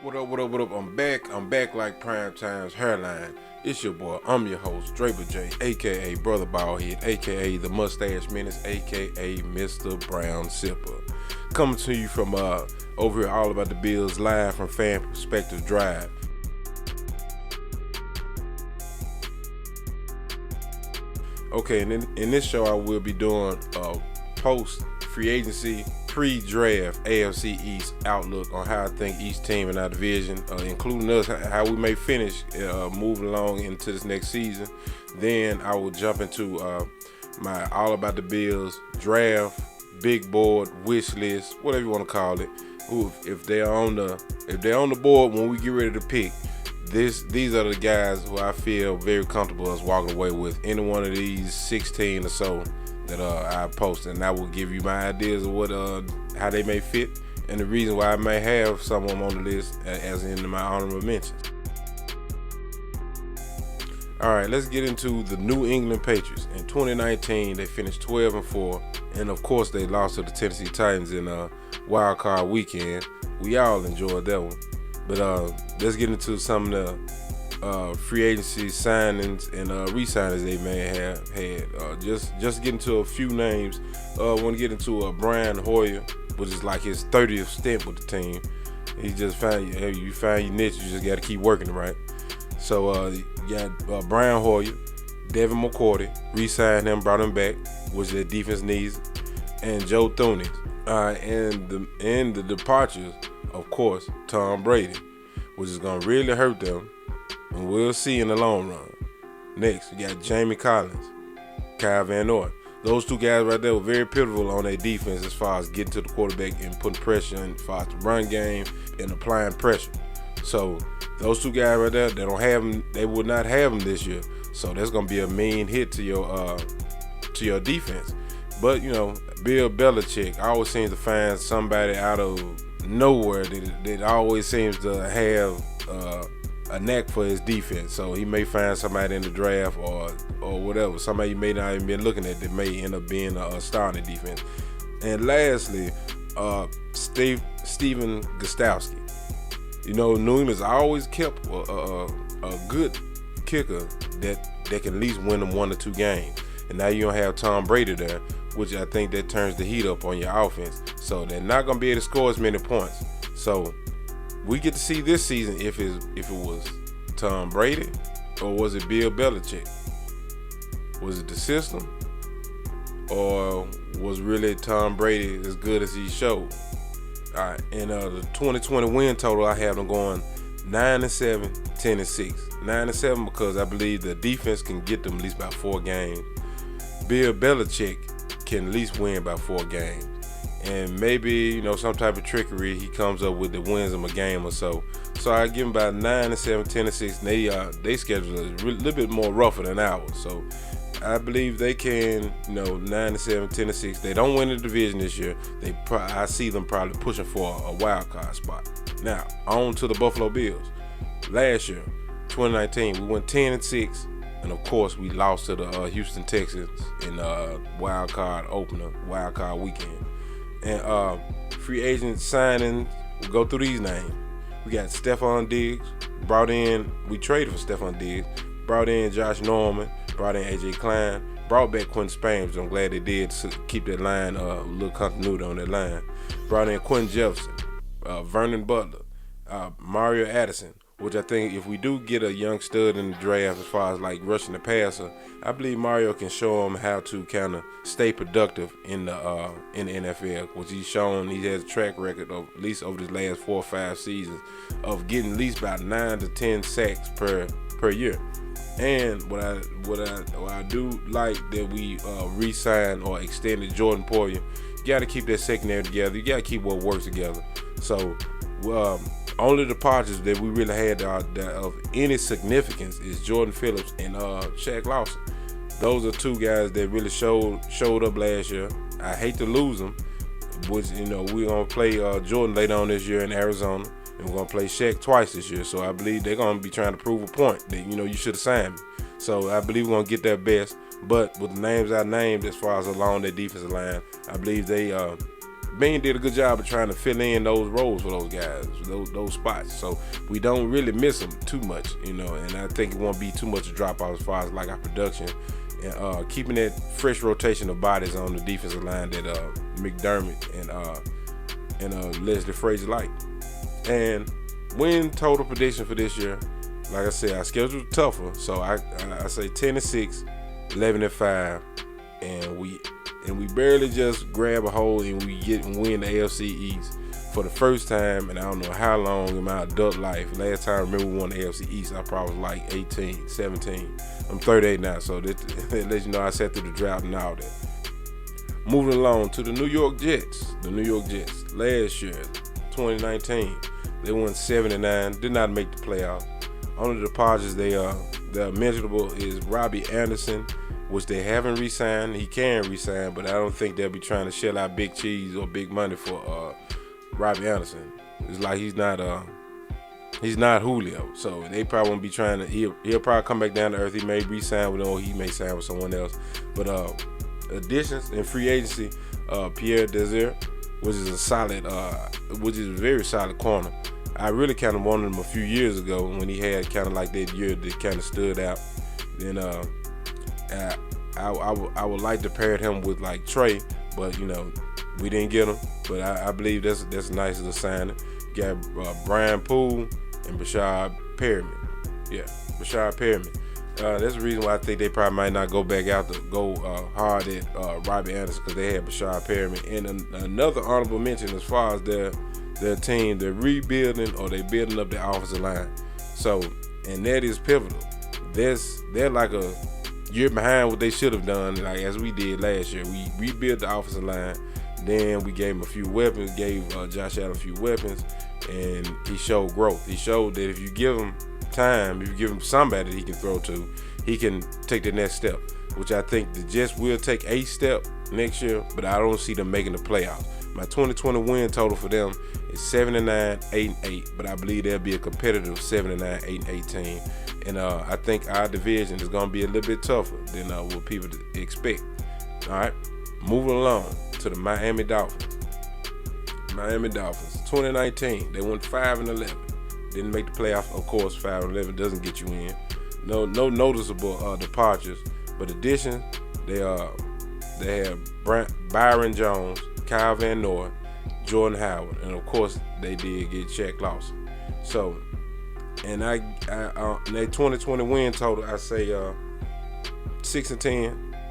What up, what up, what up? I'm back like Prime Time's hairline. It's your boy, I'm your host, Draper J, aka Brother Baldhead, aka The Mustache Menace, aka Mr. Brown Sipper. Coming to you from over here, All About the Bills, live from Fan Perspective Drive. Okay, and in this show I will be doing post free agency pre-draft AFC East outlook on how I think each team in our division, including us, how we may finish moving along into this next season. Then I will jump into my All About the Bills draft, big board, wish list, whatever you want to call it. If they're on the board when we get ready to pick, these are the guys who I feel very comfortable us walking away with. Any one of these 16 or so that I posted, and I will give you my ideas of what how they may fit and the reason why I may have some of them on the list as in my honorable mentions. All right, let's get into the New England Patriots. In 2019, they finished 12-4, and of course they lost to the Tennessee Titans in Wild Card Weekend. We all enjoyed that one, but let's get into some of the free agency signings and re-signings they may have had. Just get into a few names. Want to get into Brian Hoyer, which is like his 30th stint with the team. He just found you find your niche. You just got to keep working it, right? So you got Brian Hoyer, Devin McCourty, re-signed him, brought him back, which their defense needs, and Joe Thuney. And the departures, of course, Tom Brady, which is gonna really hurt them. And we'll see in the long run. Next, we got Jamie Collins, Kyle Van Noy. Those two guys right there were very pivotal on their defense as far as getting to the quarterback and putting pressure in, as far as the run game and applying pressure. So those two guys right there, they would not have them this year. So that's gonna be a mean hit to your defense. But you know, Bill Belichick always seems to find somebody out of nowhere that always seems to have a knack for his defense. So he may find somebody in the draft or whatever, somebody you may not even been looking at that may end up being a star in the defense. And lastly, Steven Gostkowski. You know, New England's always kept a good kicker that can at least win them 1 or 2 games. And now you don't have Tom Brady there, which I think that turns the heat up on your offense. So they're not going to be able to score as many points. So we get to see this season if it was Tom Brady or was it Bill Belichick? Was it the system, or was really Tom Brady as good as he showed? All right, and the 2020 win total, I have them going 9-7, 10-6. 9-7 because I believe the defense can get them at least about 4 games. Bill Belichick can at least win by 4 games. And maybe, you know, some type of trickery he comes up with that wins them a game or so. So I give them about 9-7, 10-6. They schedule is a little bit more rougher than ours. So I believe they can, you know, 9-7, 10-6. They don't win the division this year. I see them probably pushing for a wild card spot. Now on to the Buffalo Bills. Last year, 2019, we went 10-6. And of course, we lost to the Houston Texans in wild card weekend. And free agent signings, we'll go through these names. We got Stephon Diggs, we traded for Stephon Diggs, brought in Josh Norman, brought in AJ Klein, brought back Quentin Spain, which I'm glad they did to keep that line, a little continuity on that line. Brought in Quentin Jefferson, Vernon Butler, Mario Addison, which I think if we do get a young stud in the draft as far as like rushing the passer, I believe Mario can show him how to kind of stay productive in the NFL, which he's shown. He has a track record of at least over the last 4 or 5 seasons of getting at least about 9 to 10 sacks per year. And what I do like that we re-signed or extended Jordan Poyer. You got to keep that secondary together. You got to keep what works together. So only departures that we really had of any significance is Jordan Phillips and Shaq Lawson. Those are 2 guys that really showed up last year. I hate to lose them, which, you know, we're gonna play Jordan later on this year in Arizona, and we're gonna play Shaq twice this year. So I believe they're gonna be trying to prove a point that, you know, you should have signed me. So I believe we're gonna get their best But with the names I named as far as along their defensive line, I believe Bean did a good job of trying to fill in those roles for those guys, those spots. So we don't really miss them too much, and I think it won't be too much a drop off as far as like our production and keeping that fresh rotation of bodies on the defensive line that McDermott and Leslie Frazier like. And win total prediction for this year, like I said, our schedule's tougher, so I say 10-6, 11-5, and we barely just grab a hold and we win the AFC East for the first time, and I don't know how long in my adult life. Last time I remember we won the AFC East, I probably was like 18, 17. I'm 38 now, so that lets you know I sat through the drought and all that. Moving along to the New York Jets. The New York Jets, last year, 2019, they won 7-9, did not make the playoffs. Only departures they're mentionable is Robbie Anderson, which they haven't re-signed. He can re-sign, but I don't think they'll be trying to shell out big cheese or big money for Robbie Anderson. It's like he's not Julio, so they probably won't be trying to. He'll probably come back down to earth. He may re-sign with them, or he may sign with someone else. But additions in free agency, Pierre Desir, which is a very solid corner. I really kind of wanted him a few years ago when he had kind of like that year that kind of stood out. Then I would like to pair him with like Trey, but we didn't get him. But I believe that's nice as a signing. Got Brian Poole and Bashard Perriman. Yeah, Bashard Perriman. That's the reason why I think they probably might not go back out to go hard at Robbie Anderson, because they had Bashard Perriman. And another honorable mention as far as their team, they're rebuilding or they're building up their offensive line. So, and that is pivotal. They're like a year behind what they should have done, like as we did last year. We rebuilt the offensive line, then we gave him a few weapons, gave Josh Allen a few weapons, and he showed growth. He showed that if you give him time, if you give him somebody that he can throw to, he can take the next step, which I think the Jets will take a step next year, but I don't see them making the playoffs. My 2020 win total for them is 7-9, 8-8, but I believe they'll be a competitive 7-9, 8-18. And I think our division is going to be a little bit tougher than what people expect. All right, moving along to the Miami Dolphins. Miami Dolphins, 2019, they went 5-11. Didn't make the playoffs. Of course, 5-11 doesn't get you in. No noticeable departures, but additions, they have Byron Jones, Kyle Van Noy, Jordan Howard, and of course they did get Shaq Lawson. So, and I their 2020 win total, I say 6-10,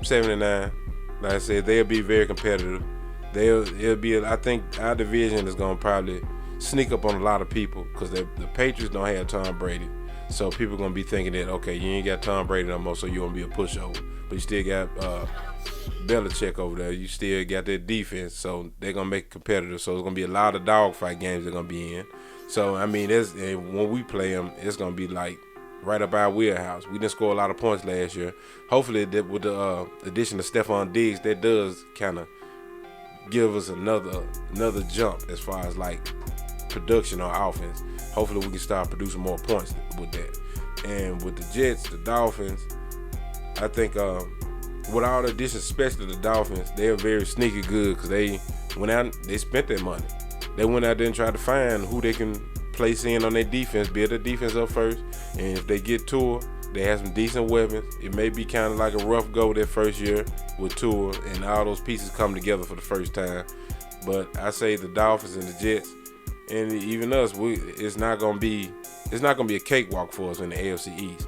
7-9. Like I said, they'll be very competitive. I think our division is gonna probably sneak up on a lot of people, because the Patriots don't have Tom Brady. So people are going to be thinking that, okay, you ain't got Tom Brady no more, so you won't be a pushover. But you still got Belichick over there. You still got that defense, so they're going to make it competitive. So it's going to be a lot of dogfight games they're going to be in. So, I mean, when we play them, it's going to be like right up our wheelhouse. We didn't score a lot of points last year. Hopefully, with the addition of Stephon Diggs, that does kind of give us another jump as far as like production on offense. Hopefully we can start producing more points with that. And with the Jets, the Dolphins, I think with all the additions, especially the Dolphins, they're very sneaky good, because they went out, they spent their money. They went out there and tried to find who they can place in on their defense, build their defense up first, and if they get Tua, they have some decent weapons. It may be kind of like a rough go that first year with Tua, and all those pieces come together for the first time. But I say the Dolphins and the Jets, and even us, it's not gonna be a cakewalk for us in the AFC East.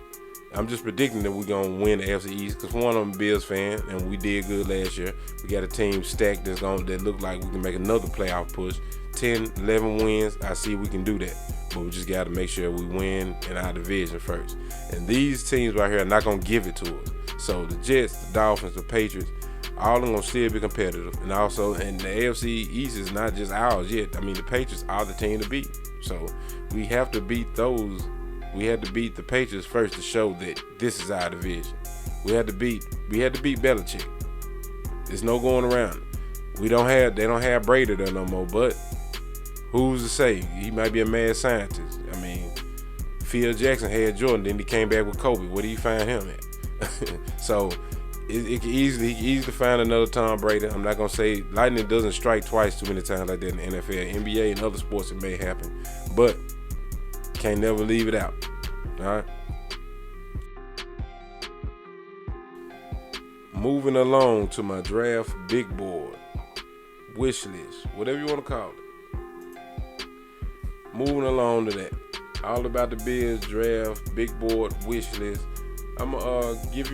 I'm just predicting that we're gonna win the AFC East, because one, I'm a Bills fan, and we did good last year. We got a team stacked that look like we can make another playoff push. 10, 11 wins, I see we can do that. But we just got to make sure we win in our division first. And these teams right here are not gonna give it to us. So the Jets, the Dolphins, the Patriots, all of them gonna still be competitive. And also, and the AFC East is not just ours yet. I mean, the Patriots are the team to beat. So we have to beat those. We had to beat the Patriots first to show that this is our division. We had to beat Belichick. There's no going around it. They don't have Brady there no more, but who's to say? He might be a mad scientist. I mean, Phil Jackson had Jordan, then he came back with Kobe. Where do you find him at? So He can easily find another Tom Brady. I'm not gonna say lightning doesn't strike twice too many times like that in the NFL, NBA, and other sports. It may happen, but can't never leave it out. All right. Moving along to my draft big board, wish list, whatever you want to call it. Moving along to that, all about the Bills draft big board wish list. I'm gonna give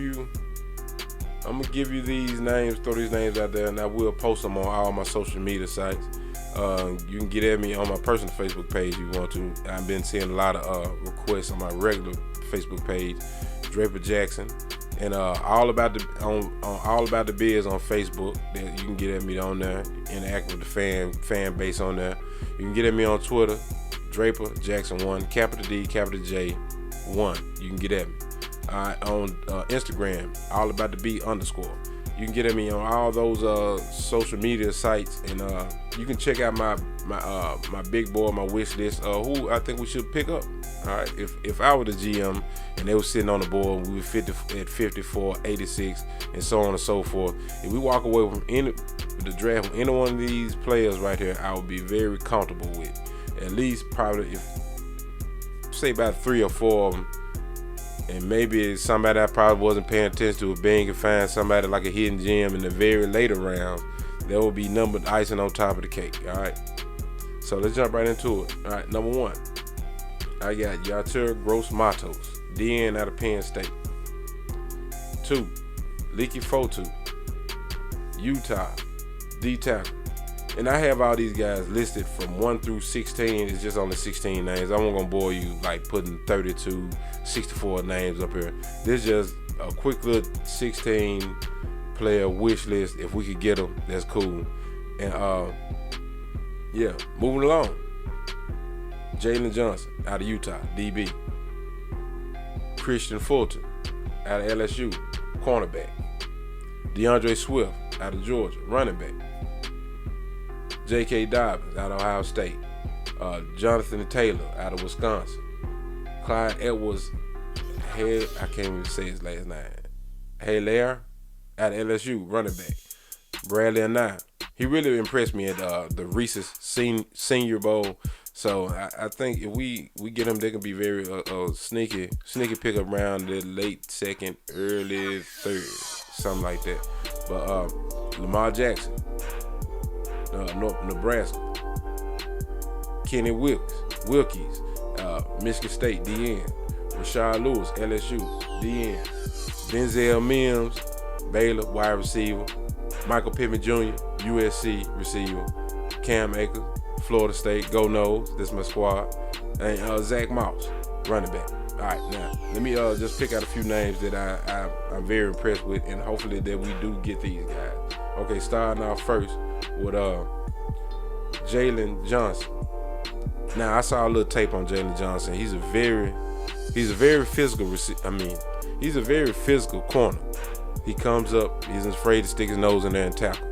you these names, throw these names out there, and I will post them on all my social media sites. You can get at me on my personal Facebook page if you want to. I've been seeing a lot of requests on my regular Facebook page, Draper Jackson, and all about the Bills on Facebook. That you can get at me on there, interact with the fan base on there. You can get at me on Twitter, Draper Jackson 1, capital D, capital J 1. You can get at me. On Instagram, all about the B _. You can get at me on all those social media sites, and you can check out my big board, my wish list. Who I think we should pick up. All right, if I were the GM and they were sitting on the board, we were 54, 86, and so on and so forth. If we walk away from the draft with any one of these players right here, I would be very comfortable with. At least probably say about 3 or 4 of them. And maybe somebody I probably wasn't paying attention to, being can find somebody like a hidden gem in the very later rounds. There will be numbered icing on top of the cake. All right. So let's jump right into it. All right. Number 1, I got Yatir Gross-Matos, DN out of Penn State. 2, Leaky Fotu, Utah, D tackle. And I have all these guys listed from 1 through 16. It's just only 16 names. I won't gonna bore you like putting 32, 64 names up here. This is just a quick little 16 player wish list. If we could get them, that's cool. And yeah, moving along. Jalen Johnson out of Utah, DB. Christian Fulton out of LSU, cornerback. DeAndre Swift out of Georgia, running back. J.K. Dobbins out of Ohio State. Jonathan Taylor out of Wisconsin. Clyde Edwards, I can't even say his last name. Hilaire out of LSU, running back. Bradley Anai. He really impressed me at the Reese's Senior Bowl. So I think if we get him, they can be very sneaky pickup round the late second, early third, something like that. But Lamar Jackson, Nebraska. Kenny Wilkes, Michigan State, DN. Rashard Lewis, LSU, DN. Denzel Mims, Baylor, wide receiver. Michael Pittman Jr., USC receiver. Cam Akers, Florida State, Go Noles, that's my squad. And Zach Moss, running back. All right, now let me just pick out a few names that I'm very impressed with, and hopefully that we do get these guys. Okay, starting off first with Jalen Johnson. Now I saw a little tape on Jalen Johnson. He's a very physical he's a very physical corner. He comes up, he's afraid to stick his nose in there and tackle.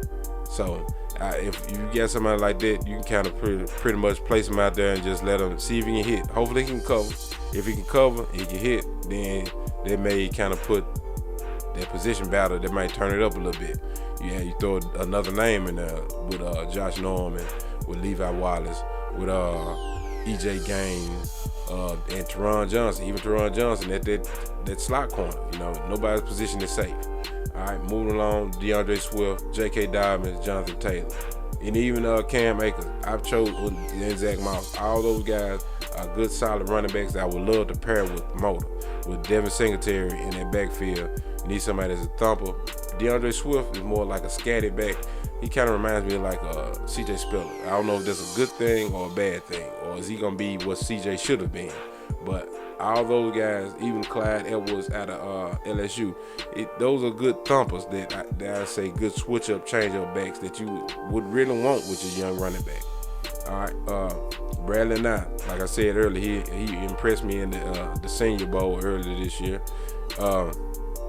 So if you get somebody like that, you can kind of pretty much place him out there and just let him see if he can hit. Hopefully he can cover. If he can cover, he can hit, then they may kind of put that position battle, that might turn it up a little bit. Yeah, you throw another name in there with Josh Norman, with Levi Wallace, with E.J. Gaines, and Teron Johnson. Even Teron Johnson at that slot corner. You know, nobody's position is safe. All right, moving along, DeAndre Swift, J.K. Dobbins, Jonathan Taylor, and even Cam Akers. I've chosen Zach Moss. All those guys are good, solid running backs that I would love to pair with Motor, with Devin Singletary in that backfield. You need somebody that's a thumper. DeAndre Swift is more like a scatty back. He kind of reminds me of like C.J. Spiller. I don't know if that's a good thing or a bad thing, or is he going to be what C.J. should have been. But all those guys, even Clyde Edwards out of LSU, those are good thumpers that I say good switch-up, change-up backs that you would really want with your young running back. All right, Bradley Nye, like I said earlier, he impressed me in the Senior Bowl earlier this year.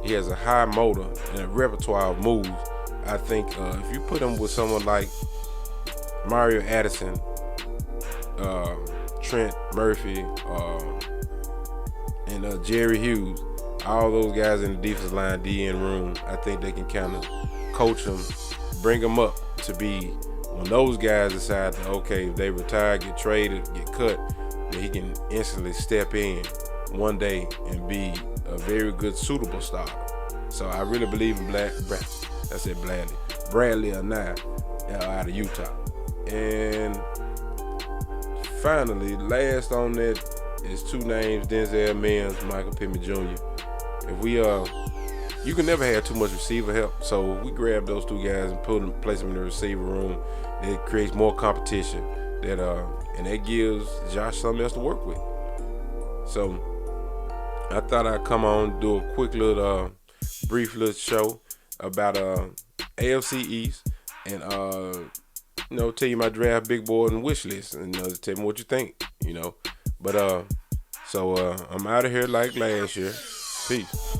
He has a high motor and a repertoire of moves. I think if you put him with someone like Mario Addison, Trent Murphy, and Jerry Hughes, all those guys in the defensive line, DN room, I think they can kind of coach them, bring them up to be, when those guys decide to, okay, if they retire, get traded, get cut, that he can instantly step in one day and be a very good, suitable starter. So I really believe in Bradley Anaya out of Utah. And finally, last on that is two names, Denzel Mims, Michael Pittman Jr. If we you can never have too much receiver help, so we grab those two guys and place them in the receiver room. It creates more competition, and that gives Josh something else to work with. So I thought I'd come on, do a quick little brief little show about AFC East, and tell you my draft big board and wish list, and tell me what you think, But so I'm out of here like last year. Peace.